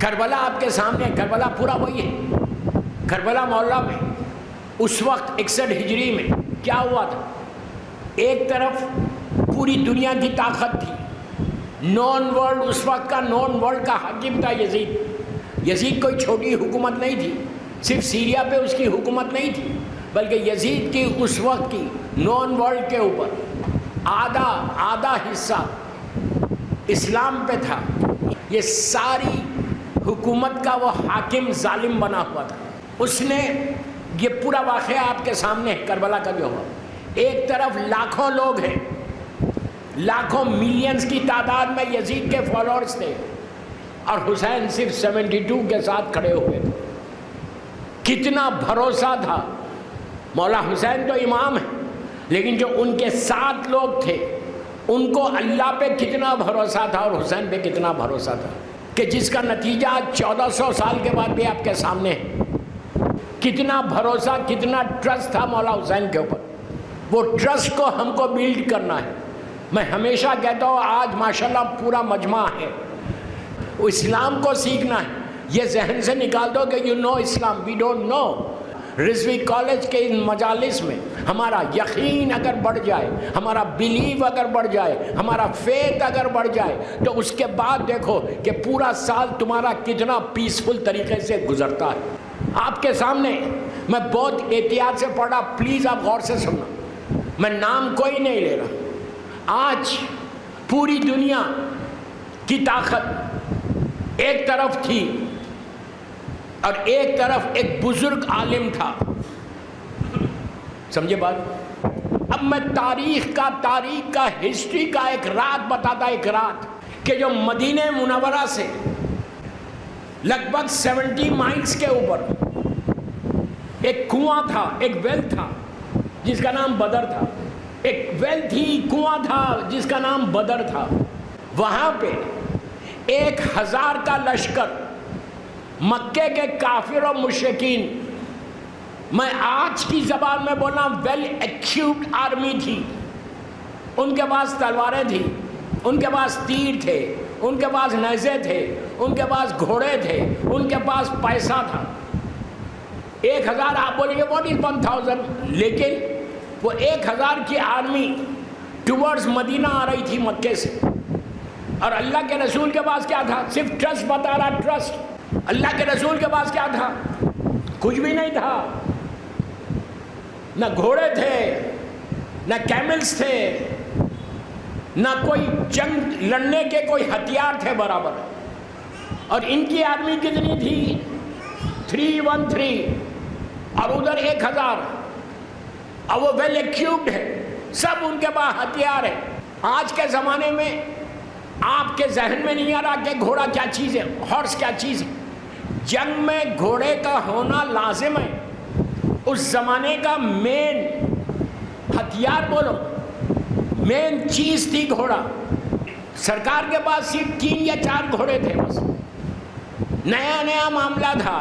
کربلا آپ کے سامنے، کربلا پورا وہی ہے. کربلا محلہ میں اس وقت 61 ہجری میں کیا ہوا تھا؟ ایک طرف پوری دنیا کی طاقت تھی، نون ورلڈ، اس وقت کا نون ورلڈ کا حاکم تھا یزید. یزید کوئی چھوٹی حکومت نہیں تھی، صرف سیریا پہ اس کی حکومت نہیں تھی، بلکہ یزید کی اس وقت کی نون ورلڈ کے اوپر آدھا حصہ اسلام پہ تھا. یہ ساری حکومت کا وہ حاکم ظالم بنا ہوا تھا. اس نے یہ پورا واقعہ آپ کے سامنے ہے کربلا کا جو ہوا. ایک طرف لاکھوں لوگ ہیں، لاکھوں ملینز کی تعداد میں یزید کے فالوورز تھے، اور حسین صرف 72 کے ساتھ کھڑے ہوئے تھے. کتنا بھروسہ تھا. مولا حسین تو امام ہے، لیکن جو ان کے ساتھ لوگ تھے ان کو اللہ پہ کتنا بھروسہ تھا اور حسین پہ کتنا بھروسہ تھا، کہ جس کا نتیجہ 1400 سال کے بعد بھی آپ کے سامنے ہے. کتنا بھروسہ، کتنا ٹرسٹ تھا مولا حسین کے اوپر. وہ ٹرسٹ کو ہم کو بیلڈ کرنا ہے. میں ہمیشہ کہتا ہوں آج ماشاءاللہ پورا مجمع ہے، اسلام کو سیکھنا ہے. یہ ذہن سے نکال دو کہ یو نو اسلام، we don't know. Rizvi college کے ان مجالس میں ہمارا یقین اگر بڑھ جائے، ہمارا بلیو اگر بڑھ جائے، ہمارا فیتھ اگر بڑھ جائے، تو اس کے بعد دیکھو کہ پورا سال تمہارا کتنا پیسفل طریقے سے گزرتا ہے. آپ کے سامنے میں بہت احتیاط سے پڑھا، پلیز آپ غور سے سننا، میں نام کوئی نہیں لے رہا. آج پوری دنیا کی طاقت ایک طرف تھی اور ایک طرف ایک بزرگ عالم تھا. سمجھے بات؟ اب میں تاریخ کا ہسٹری کا ایک رات بتاتا، ایک رات کہ جو مدینہ منورہ سے لگ بھگ 70 مائلز کے اوپر ایک کنواں تھا، ایک ویل تھا جس کا نام بدر تھا. ایک ویل تھی، کنواں تھا جس کا نام بدر تھا. وہاں پہ 1000 کا لشکر مکے کے کافر و مشرکین، میں آج کی زبان میں بولنا ویل ایکوپڈ آرمی تھی. ان کے پاس تلواریں تھیں، ان کے پاس تیر تھے، ان کے پاس نیزے تھے، ان کے پاس گھوڑے تھے، ان کے پاس پیسہ تھا. 1000 آپ بولیں گے واٹ از 1000، لیکن وہ 1000 کی آرمی ٹورڈز مدینہ آ رہی تھی مکے سے. اور اللہ کے رسول کے پاس کیا تھا؟ صرف ٹرسٹ بتا رہا، ٹرسٹ. اللہ کے رسول کے پاس کیا تھا؟ کچھ بھی نہیں تھا. نہ گھوڑے تھے، نہ کیملز تھے، نہ کوئی جنگ لڑنے کے کوئی ہتھیار تھے برابر. اور ان کی آرمی کتنی تھی؟ 313، اور ادھر 1000. اور وہ ویل ایکوپڈ ہے، سب ان کے پاس ہتھیار ہے. آج کے زمانے میں آپ کے ذہن میں نہیں آ رہا کہ گھوڑا کیا چیز ہے، ہارس کیا چیز ہے. جنگ میں گھوڑے کا ہونا لازم ہے. اس زمانے کا مین ہتھیار بولو، مین چیز تھی گھوڑا. سرکار کے پاس صرف 3 یا 4 گھوڑے تھے بس. نیا معاملہ تھا،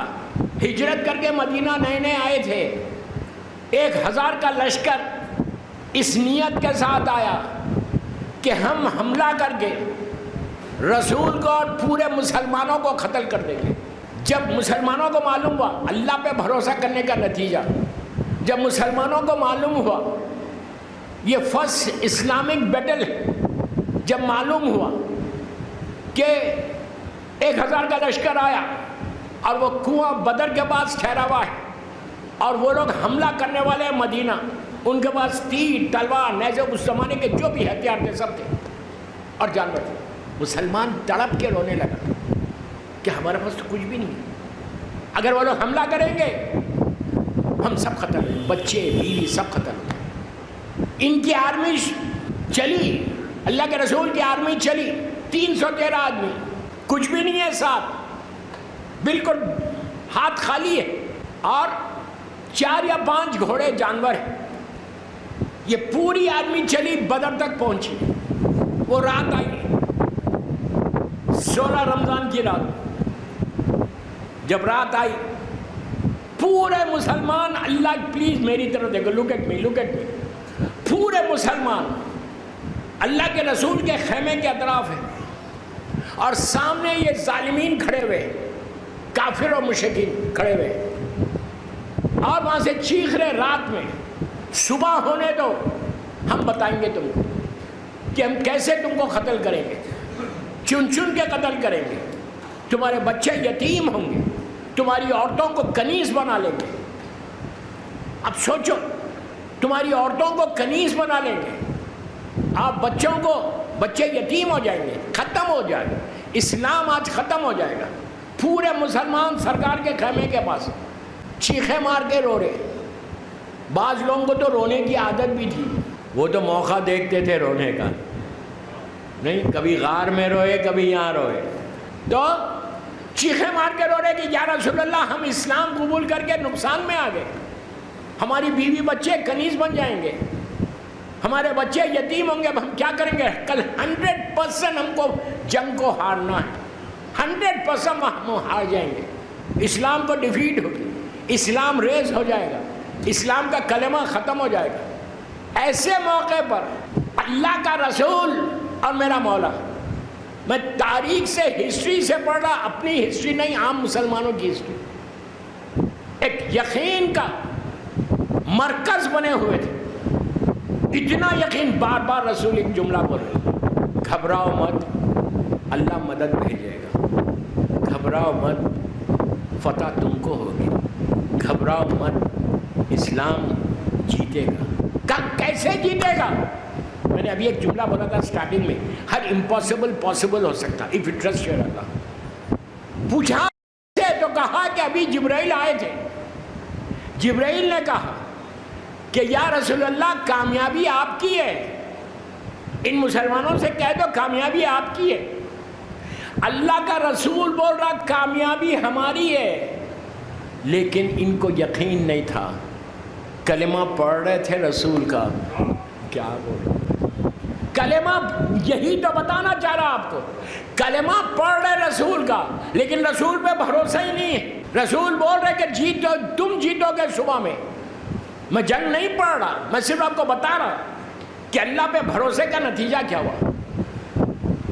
ہجرت کر کے مدینہ نئے آئے تھے. 1000 کا لشکر اس نیت کے ساتھ آیا کہ ہم حملہ کر کے رسول کو اور پورے مسلمانوں کو قتل کر دیں گے. جب مسلمانوں کو معلوم ہوا، اللہ پہ بھروسہ کرنے کا نتیجہ، جب مسلمانوں کو معلوم ہوا یہ فرسٹ اسلامک بیٹل ہے، جب معلوم ہوا کہ 1000 کا لشکر آیا اور وہ کنواں بدر کے پاس ٹھہرا ہوا ہے اور وہ لوگ حملہ کرنے والے ہیں مدینہ، ان کے پاس تیر، تلوار، نیزے، اس زمانے کے جو بھی ہتھیار تھے سب تھے اور جانور تھے. مسلمان تڑپ کے رونے لگا کہ ہمارے پاس تو کچھ بھی نہیں ہے. اگر وہ لوگ حملہ کریں گے ہم سب ختم ہیں، بچے بیوی سب ختم ہیں. ان کی آرمی چلی، اللہ کے رسول کی آرمی چلی، 313 آدمی، کچھ بھی نہیں ہے ساتھ، بالکل ہاتھ خالی ہے، اور 4 یا 5 گھوڑے جانور ہیں. یہ پوری آرمی چلی، بدر تک پہنچی. وہ رات آئی 16 رمضان کی رات. جب رات آئی پورے مسلمان، اللہ پلیز میری طرف دیکھو، لک ایٹ می، پورے مسلمان اللہ کے رسول کے خیمے کے اطراف ہیں اور سامنے یہ ظالمین کھڑے ہوئے. کافر اور مشرکین کھڑے ہوئے اور وہاں سے چیخ رہے رات میں، صبح ہونے دو، ہم بتائیں گے تم کو کہ ہم کیسے تم کو قتل کریں گے، چن چن کے قتل کریں گے، تمہارے بچے یتیم ہوں گے، تمہاری عورتوں کو کنیز بنا لیں گے۔ اب سوچو، تمہاری عورتوں کو کنیز بنا لیں گے، آپ بچے یتیم ہو جائیں گے، ختم ہو جائے گا اسلام، آج ختم ہو جائے گا۔ پورے مسلمان سرکار کے خیمے کے پاس چیخے مار کے رو رہے۔ بعض لوگوں کو تو رونے کی عادت بھی تھی، وہ تو موقع دیکھتے تھے رونے کا، نہیں کبھی غار میں روئے کبھی یہاں روئے، تو چیخے مار کے رو رہے کہ یا رسول اللہ ہم اسلام قبول کر کے نقصان میں آ گئے، ہماری بیوی بچے کنیز بن جائیں گے، ہمارے بچے یتیم ہوں گے، ہم کیا کریں گے؟ کل 100% ہم کو جنگ کو ہارنا ہے، 100% ہم ہار جائیں گے، اسلام کو ڈیفیٹ ہوگی، اسلام ریز ہو جائے گا، اسلام کا کلمہ ختم ہو جائے گا۔ ایسے موقع پر اللہ کا رسول اور میرا مولا، میں تاریخ سے ہسٹری سے پڑھ رہا، اپنی ہسٹری نہیں، عام مسلمانوں کی ہسٹری، ایک یقین کا مرکز بنے ہوئے تھے، اتنا یقین، بار بار رسول ایک جملہ بول رہے، گھبراؤ مت، اللہ مدد بھیجے گا، گھبراؤ مت، فتح تم کو ہوگی، گھبراؤ مت، اسلام جیتے گا۔ کیسے جیتے گا؟ میں نے ابھی ایک جملہ بولا تھا سٹارٹنگ میں، ہر امپاسبل پاسبل ہو سکتا if you trust your Allah۔ پوچھا تو کہا کہ ابھی جبرائیل آئے تھے، جبرائیل نے کہا کہ یا رسول اللہ کامیابی آپ کی ہے، ان مسلمانوں سے کہہ دو کامیابی آپ کی ہے۔ اللہ کا رسول بول رہا کامیابی ہماری ہے، لیکن ان کو یقین نہیں تھا، کلمہ پڑھ رہے تھے رسول کا، کیا بول رہے کلمہ، یہی تو بتانا چاہ رہا آپ کو، کلمہ پڑھ رہے رسول کا، لیکن رسول پہ بھروسہ ہی نہیں ہے۔ رسول بول رہے کہ جیتو، تم جیتو گے صبح میں، میں جنگ نہیں پڑھ رہا، میں صرف آپ کو بتا رہا کہ اللہ پہ بھروسے کا نتیجہ کیا ہوا۔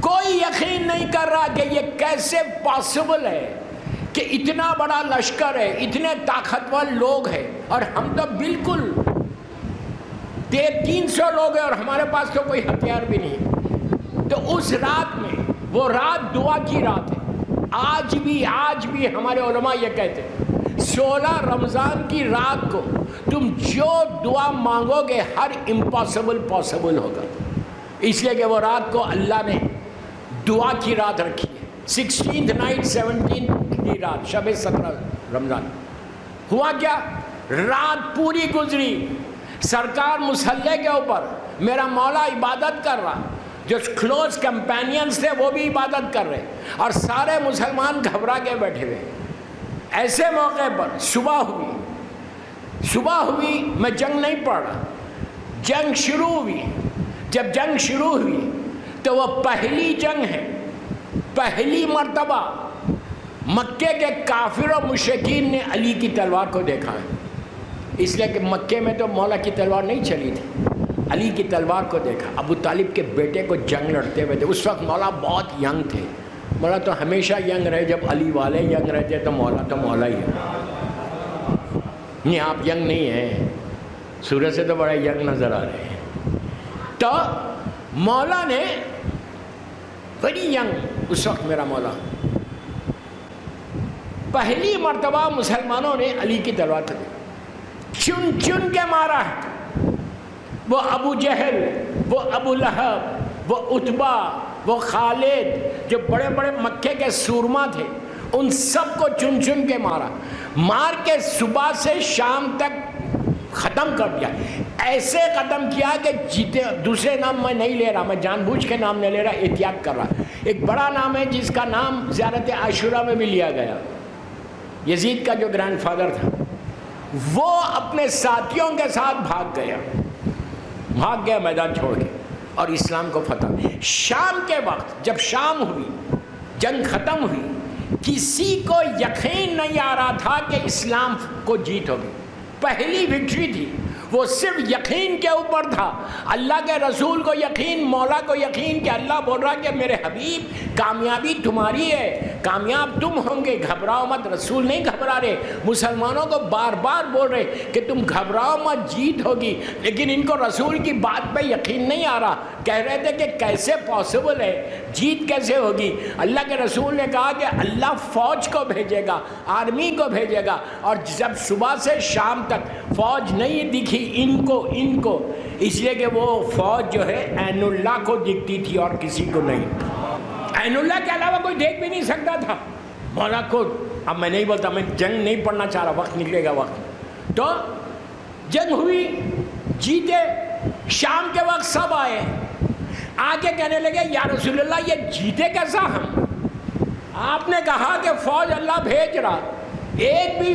کوئی یقین نہیں کر رہا کہ یہ کیسے پاسبل ہے کہ اتنا بڑا لشکر ہے، اتنے طاقتور لوگ ہیں، اور ہم تو بالکل 300 لوگ ہیں اور ہمارے پاس تو کوئی ہتھیار بھی نہیں۔ تو اس رات میں، وہ رات دعا کی رات ہے، آج بھی ہمارے علماء یہ کہتے ہیں 16 رمضان کی رات کو تم جو دعا مانگو گے ہر امپاسبل پاسبل ہوگا، اس لیے کہ وہ رات کو اللہ نے دعا کی رات رکھی ہے، 16th نائٹ 17th کی رات، شب 17 رمضان۔ ہوا کیا؟ رات پوری گزری، سرکار مسلح کے اوپر، میرا مولا عبادت کر رہا، جو کلوز کمپینینز تھے وہ بھی عبادت کر رہے، اور سارے مسلمان گھبرا کے بیٹھے ہوئے۔ ایسے موقع پر صبح ہوئی، میں جنگ نہیں پڑھ رہا، جنگ شروع ہوئی۔ جب جنگ شروع ہوئی تو وہ پہلی جنگ ہے، پہلی مرتبہ مکے کے کافر و مشرکین نے علی کی تلوار کو دیکھا ہے، اس لیے کہ مکے میں تو مولا کی تلوار نہیں چلی تھی، علی کی تلوار کو دیکھا۔ ابو طالب کے بیٹے کو جنگ لڑتے ہوئے تھے، اس وقت مولا بہت ینگ تھے، مولا تو ہمیشہ ینگ رہے، جب علی والے ینگ رہتے تو مولا ہی ہے۔ نہیں آپ ینگ نہیں ہیں، سورج سے تو بڑا ینگ نظر آ رہے ہیں۔ تو مولا نے بڑی ینگ، اس وقت میرا مولا، پہلی مرتبہ مسلمانوں نے علی کی تلوار کو چن چن کے مارا ہے۔ وہ ابو جہل، وہ ابو لہب، وہ عتبہ، وہ خالد، جو بڑے بڑے مکے کے سورما تھے، ان سب کو چن چن کے مارا، مار کے صبح سے شام تک ختم کر دیا۔ ایسے ختم کیا کہ جیتے، دوسرے نام میں نہیں لے رہا، میں جان بوجھ کے نام نہیں لے رہا، احتیاط کر رہا۔ ایک بڑا نام ہے جس کا نام زیارت عاشورہ میں بھی لیا گیا، یزید کا جو گرینڈ فادر تھا، وہ اپنے ساتھیوں کے ساتھ بھاگ گیا میدان چھوڑ کے، اور اسلام کو فتح۔ شام کے وقت جب شام ہوئی، جنگ ختم ہوئی، کسی کو یقین نہیں آ رہا تھا کہ اسلام کو جیت ہوگی، پہلی وکٹری تھی۔ وہ صرف یقین کے اوپر تھا، اللہ کے رسول کو یقین، مولا کو یقین کہ اللہ بول رہا کہ میرے حبیب کامیابی تمہاری ہے، کامیاب تم ہوں گے، گھبراؤ مت۔ رسول نہیں گھبرا رہے، مسلمانوں کو بار بار بول رہے کہ تم گھبراؤ مت، جیت ہوگی، لیکن ان کو رسول کی بات پہ یقین نہیں آ رہا۔ کہہ رہے تھے کہ کیسے پاسبل ہے، جیت کیسے ہوگی؟ اللہ کے رسول نے کہا کہ اللہ فوج کو بھیجے گا، آرمی کو بھیجے گا، اور جب صبح سے شام تک فوج نہیں دکھی ان کو اس لیے کہ وہ فوج جو ہے عین اللہ کو دکھتی تھی اور کسی کو نہیں، عین اللہ کے علاوہ کوئی دیکھ بھی نہیں سکتا تھا۔ مولا کو اب میں نہیں بولتا، میں جنگ نہیں پڑھنا چاہ رہا، وقت نکلے گا وقت۔ تو جنگ ہوئی، جیتے، شام کے وقت سب آئے، آگے کہنے لگے یا رسول اللہ یہ جیتے کیسا ہم؟ آپ نے کہا کہ فوج اللہ بھیج رہا، ایک بھی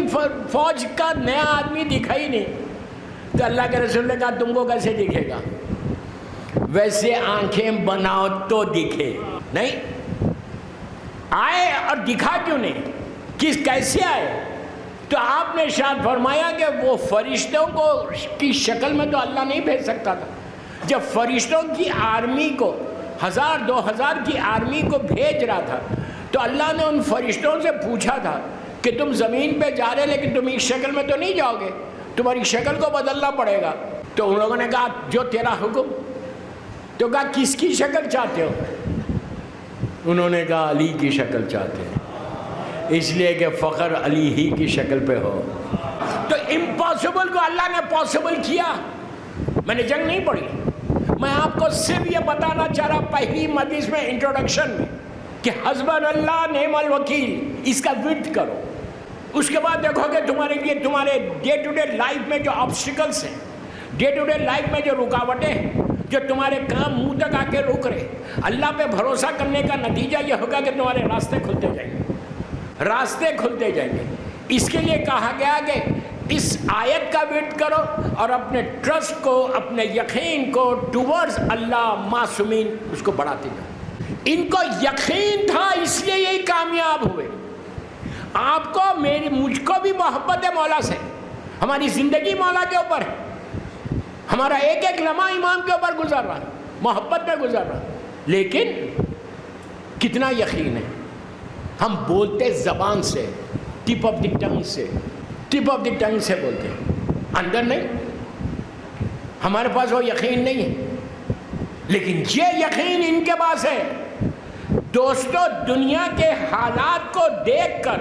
فوج کا نیا آدمی دکھا ہی نہیں۔ تو اللہ کے رسول نے کہا تم کو کیسے دکھے گا؟ ویسے آنکھیں بناؤ تو دکھے نہیں، آئے اور دکھا کیوں نہیں؟ کیسے آئے؟ تو آپ نے ارشاد فرمایا کہ وہ فرشتوں کو کی شکل میں تو اللہ نہیں بھیج سکتا تھا، جب فرشتوں کی آرمی کو 1000 2000 کی آرمی کو بھیج رہا تھا تو اللہ نے ان فرشتوں سے پوچھا تھا کہ تم زمین پہ جا رہے لیکن تم اس شکل میں تو نہیں جاؤ گے، تمہاری شکل کو بدلنا پڑے گا۔ تو ان لوگوں نے کہا جو تیرا حکم۔ تو کہا کس کی شکل چاہتے ہو؟ انہوں نے کہا علی کی شکل چاہتے ہیں، اس لیے کہ فخر علی ہی کی شکل پہ ہو۔ تو امپاسبل کو اللہ نے پاسبل کیا۔ میں نے جنگ نہیں پڑھی، میں آپ کو صرف یہ بتانا چاہ رہا پہلی مجلس میں انٹروڈکشن میں کہ حسبنا اللہ نعم الوکیل، اس کا ورد کرو۔ اس کے بعد دیکھو کہ تمہارے لیے تمہارے ڈے ٹو ڈے لائف میں جو آبسٹیکلس ہیں، ڈے ٹو ڈے لائف میں جو رکاوٹیں ہیں، جو تمہارے کام منہ تک آ کے رک رہے، اللہ پہ بھروسہ کرنے کا نتیجہ یہ ہوگا کہ تمہارے راستے کھلتے جائیں گے، راستے کھلتے جائیں گے۔ اس کے لیے کہا گیا کہ اس آیت کا ورد کرو اور اپنے ٹرسٹ کو، اپنے یقین کو ٹورڈز اللہ معصومین اس کو بڑھاتے جاؤ۔ ان کو یقین تھا اس لیے یہی کامیاب ہوئے۔ آپ کو مجھ کو بھی محبت ہے مولا سے، ہماری زندگی مولا کے اوپر ہے، ہمارا ایک ایک لمحہ امام کے اوپر گزر رہا، محبت میں گزر رہا، لیکن کتنا یقین ہے؟ ہم بولتے زبان سے، ٹپ آف دی ٹنگ سے، ٹپ آف دی ٹنگ سے بولتے ہیں، اندر نہیں، ہمارے پاس وہ یقین نہیں ہے۔ لیکن یہ یقین ان کے پاس ہے۔ دوستو دنیا کے حالات کو دیکھ کر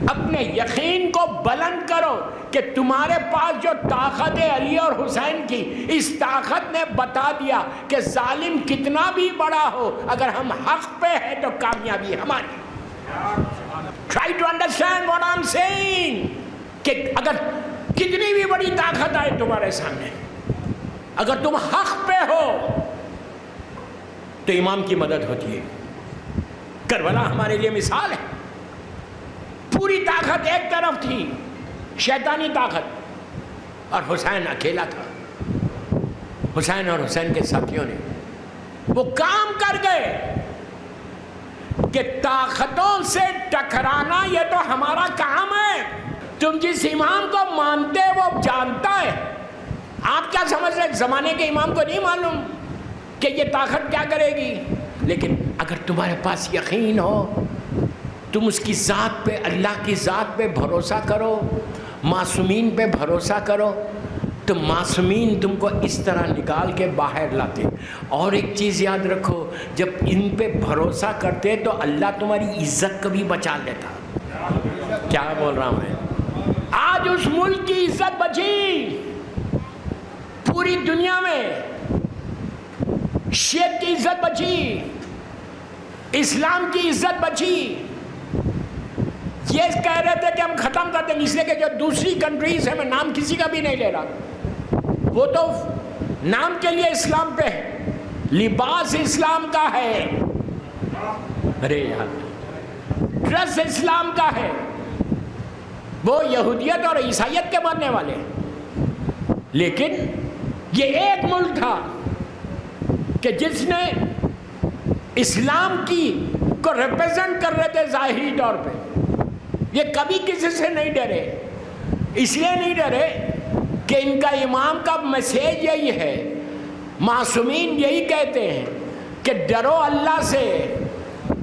اپنے یقین کو بلند کرو کہ تمہارے پاس جو طاقت ہے علی اور حسین کی، اس طاقت نے بتا دیا کہ ظالم کتنا بھی بڑا ہو، اگر ہم حق پہ ہیں تو کامیابی ہماری۔ Try to understand what I'm saying کہ اگر کتنی بھی بڑی طاقت آئے تمہارے سامنے، اگر تم حق پہ ہو تو امام کی مدد ہوتی ہے۔ کربلا ہمارے لیے مثال ہے، پوری طاقت ایک طرف تھی، شیطانی طاقت، اور حسین اکیلا تھا۔ حسین اور حسین کے ساتھیوں نے وہ کام کر گئے کہ طاقتوں سے ٹکرانا یہ تو ہمارا کام ہے، تم جس امام کو مانتے وہ جانتا ہے۔ آپ کیا سمجھ رہے زمانے کے امام کو نہیں معلوم کہ یہ طاقت کیا کرے گی؟ لیکن اگر تمہارے پاس یقین ہو، تم اس کی ذات پہ، اللہ کی ذات پہ بھروسہ کرو، معصومین پہ بھروسہ کرو، تو معصومین تم کو اس طرح نکال کے باہر لاتے۔ اور ایک چیز یاد رکھو، جب ان پہ بھروسہ کرتے تو اللہ تمہاری عزت کو بھی بچا لیتا۔ کیا بول رہا ہوں میں؟ آج اس ملک کی عزت بچی، پوری دنیا میں شیعت کی عزت بچی، اسلام کی عزت بچی۔ یہ کہہ رہے تھے کہ ہم ختم کر دیں گے، اس لیے کہ جو دوسری کنٹریز ہیں، میں نام کسی کا بھی نہیں لے رہا، وہ تو نام کے لیے اسلام پہ ہے، لباس اسلام کا ہے، ارے یار ڈریس اسلام کا ہے، وہ یہودیت اور عیسائیت کے ماننے والے ہیں۔ لیکن یہ ایک ملک تھا کہ جس نے اسلام کی کو ریپرزینٹ کر رہے تھے ظاہری طور پہ، یہ کبھی کسی سے نہیں ڈرے۔ اس لیے نہیں ڈرے کہ ان کا امام کا میسیج یہی ہے، معصومین یہی کہتے ہیں کہ ڈرو اللہ سے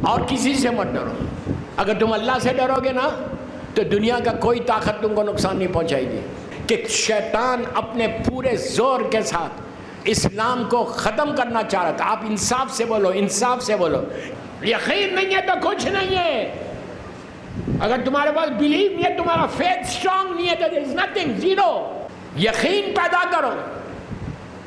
اور کسی سے مت ڈرو۔ اگر تم اللہ سے ڈرو گے نا تو دنیا کا کوئی طاقت تم کو نقصان نہیں پہنچائے گی۔ کہ شیطان اپنے پورے زور کے ساتھ اسلام کو ختم کرنا چاہ رہا تھا۔ آپ انصاف سے بولو، انصاف سے بولو۔ یقین نہیں ہے تو کچھ نہیں ہے۔ اگر تمہارے پاس بلیو نہیں ہے، تمہارا فیتھ اسٹرانگ نہیں ہے تو there is nothing، زیرو۔ یقین پیدا کرو۔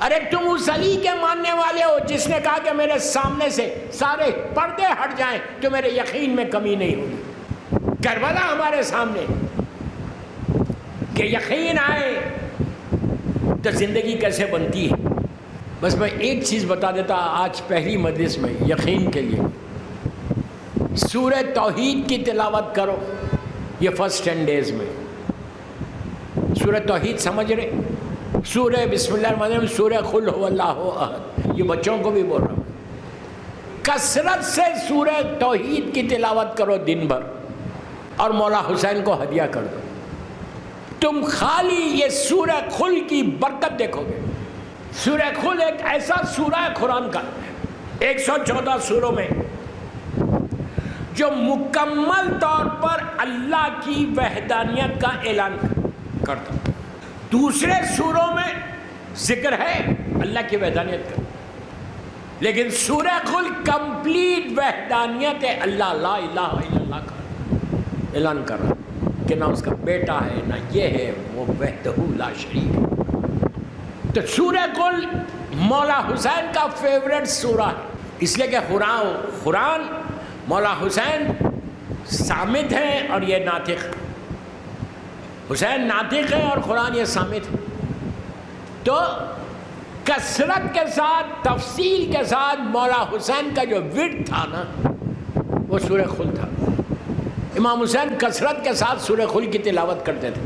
ارے تم اس علی کے ماننے والے ہو جس نے کہا کہ میرے سامنے سے سارے پردے ہٹ جائیں تو میرے یقین میں کمی نہیں ہوگی۔ کربلا ہمارے سامنے کہ یقین آئے تو زندگی کیسے بنتی ہے۔ بس میں ایک چیز بتا دیتا آج پہلی مجلس میں یقین کے لیے، سورہ توحید کی تلاوت کرو یہ فرسٹ 10 days میں۔ سورہ توحید سمجھ رہے؟ سورہ بسم اللہ الرحمن الرحیم، سورہ قل هو اللہ احد، یہ بچوں کو بھی بول رہا ہوں، کثرت سے سورہ توحید کی تلاوت کرو دن بھر، اور مولا حسین کو ہدیہ کر دو۔ تم خالی یہ سورہ قل کی برکت دیکھو گے۔ سورہ قل ایک ایسا سورہ ہے قرآن کا 114 سوروں میں جو مکمل طور پر اللہ کی وحدانیت کا اعلان کرتا۔ دوسرے سوروں میں ذکر ہے اللہ کی وحدانیت کا، لیکن سورہ قل کمپلیٹ وحدانیت اللہ لا الہ الا اللہ کا اعلان کر رہا کہ نہ اس کا بیٹا ہے نہ یہ ہے، وہ وحدہ لا شریک ہے۔ تو سورہ قل مولا حسین کا فیوریٹ سورہ ہے، اس لیے کہ قرآن مولا حسین صامت ہیں اور یہ ناطق۔ حسین ناطق ہے اور قرآن یہ صامت ہے۔ تو کثرت کے ساتھ تفصیل کے ساتھ مولا حسین کا جو ورد تھا نا وہ سورہ قل تھا۔ امام حسین کثرت کے ساتھ سورہ قل کی تلاوت کرتے تھے،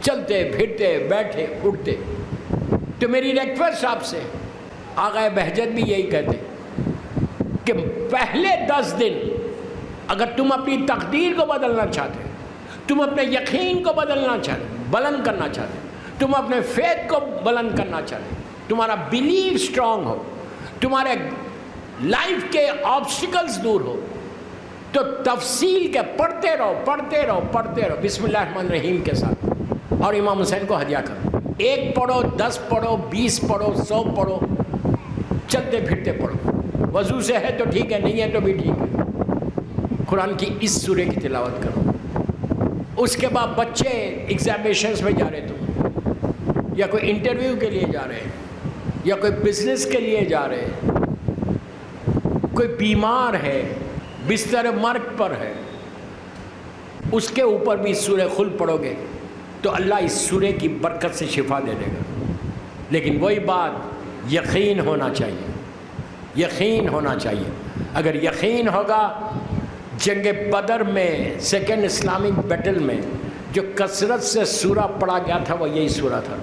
چلتے پھرتے بیٹھے اٹھتے۔ تو میری ریکویسٹ آپ سے، آقا بہجت بھی یہی کہتے کہ پہلے 10 دن اگر تم اپنی تقدیر کو بدلنا چاہتے، تم اپنے یقین کو بدلنا چاہتے، بلند کرنا چاہتے، تم اپنے فیتھ کو بلند کرنا چاہتے، تمہارا بلیو اسٹرانگ ہو، تمہارے لائف کے آبسٹیکلز دور ہو، تو تفصیل کے پڑھتے رہو پڑھتے رہو پڑھتے رہو بسم اللہ الرحمن الرحیم کے ساتھ، اور امام حسین کو ہدیہ کرو۔ 1 پڑھو، 10 پڑھو، 20 پڑھو، 100 پڑھو، چلتے پھرتے پڑھو۔ وضو سے ہے تو ٹھیک ہے، نہیں ہے تو بھی ٹھیک ہے۔ قرآن کی اس سورے کی تلاوت کرو۔ اس کے بعد بچے ایگزامینیشنز میں جا رہے تو، یا کوئی انٹرویو کے لیے جا رہے ہیں، یا کوئی بزنس کے لیے جا رہے ہیں، کوئی بیمار ہے، بستر مرگ پر ہے، اس کے اوپر بھی سورہ قل پڑھو گے تو اللہ اس سورے کی برکت سے شفا دے دے گا۔ لیکن وہی بات، یقین ہونا چاہیے، یقین ہونا چاہیے۔ اگر یقین ہوگا، جنگ بدر میں سیکنڈ اسلامک بیٹل میں جو کثرت سے سورہ پڑھا گیا تھا وہ یہی سورہ تھا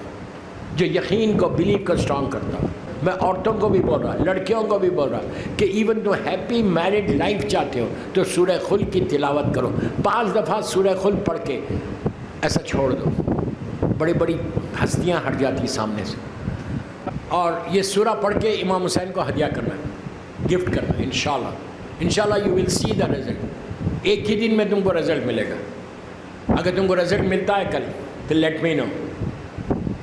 جو یقین کو، بلیو کو اسٹرانگ کرتا۔ میں عورتوں کو بھی بول رہا، لڑکیوں کو بھی بول رہا کہ ایون تو ہیپی میرڈ لائف چاہتے ہو تو سورہ قل کی تلاوت کرو۔ 5 دفعہ سورہ قل پڑھ کے ایسا چھوڑ دو، بڑی بڑی ہستیاں ہٹ جاتی سامنے سے۔ اور یہ سورہ پڑھ کے امام حسین کو ہدیہ کرنا ہے، گفٹ کرنا ہے، انشاءاللہ you will C the result. ایک ہی دن میں تم کو رزلٹ ملے گا۔ اگر تم کو رزلٹ ملتا ہے کل تو لیٹ می نو،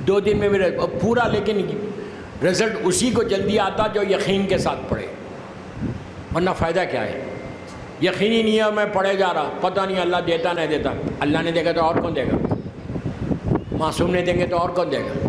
2 دن میں میرے پورا، لیکن رزلٹ اسی کو جلدی آتا جو یقین کے ساتھ پڑھے، ورنہ فائدہ کیا ہے؟ یقینی نہیں ہے، میں پڑھے جا رہا، پتہ نہیں اللہ دیتا نہیں دیتا۔ اللہ نے دے گا تو اور کون دے گا؟ معصوم نے دیں گے تو اور کون دے گا؟